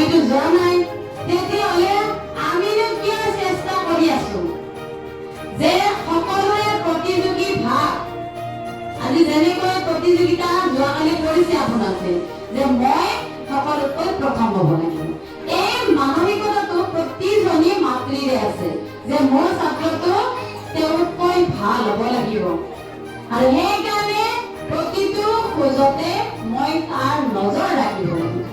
আমিতো যোৱা নাই তেতিয়াহ'লে আমিনো কিয় চেষ্টা কৰি আছো যে সকলোৰে প্ৰতিযোগী ভাৱ আজি যেনেকৈ প্ৰতিযোগিতা যোৱাকালি কৰিছে আপোনালোকে যে মই সকলোতকৈ প্ৰথম হ'ব লাগিব এই মানসিকতাটো প্ৰতিজনী মাতৃৰে আছে যে মোৰ ছাত্ৰটো তেওঁতকৈ ভাল হ'ব লাগিব আৰু সেইকাৰণে প্ৰতিটো খোজতে মই তাৰ নজৰ ৰাখিব লাগিব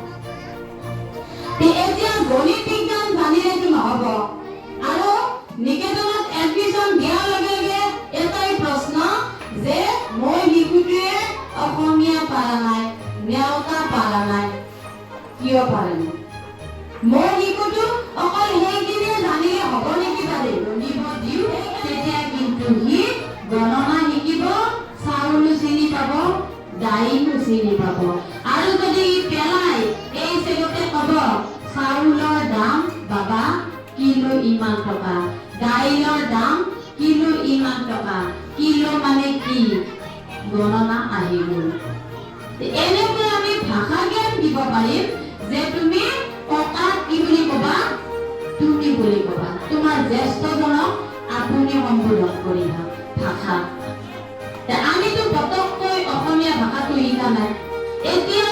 এতিয়া গণিত বিজ্ঞান জানিলেতো নহ'ব আৰু নিকেতনত এডমিশ্যন দিয়াৰ লগে লগে এটাই প্ৰশ্ন যে মই শিশুটোৱে অসমীয়া পাৰা নাই নেওতা পাৰা নাই কিয় পাৰা নাই মই শিশুটো অকল সেইখিনিয়ে জানিলে হ'ব নেকি তাৰে গণিত দিওঁ তেতিয়া কিন্তু সি গণনা শিকিব চাউলো চিনি পাব দাইলো চিনি পাব আৰু যদি পেলাই এই চেগতে ক'ব চাউলৰ দাম বাবা কিলো ইমান টকা দাইলৰ দাম কিলো ইমান টকা কিলো মানে কি গণনা আহিব এনেকৈ আমি ভাষা জ্ঞান দিব পাৰিম যে তুমি টকা কি বুলি ক'বা তুমি বুলি ক'বা তোমাৰ জ্যেষ্ঠজনক আপুনি সম্বোধন কৰিবা ভাষা আমিতো পটককৈ অসমীয়া ভাষাটো শিকা নাই এতিয়া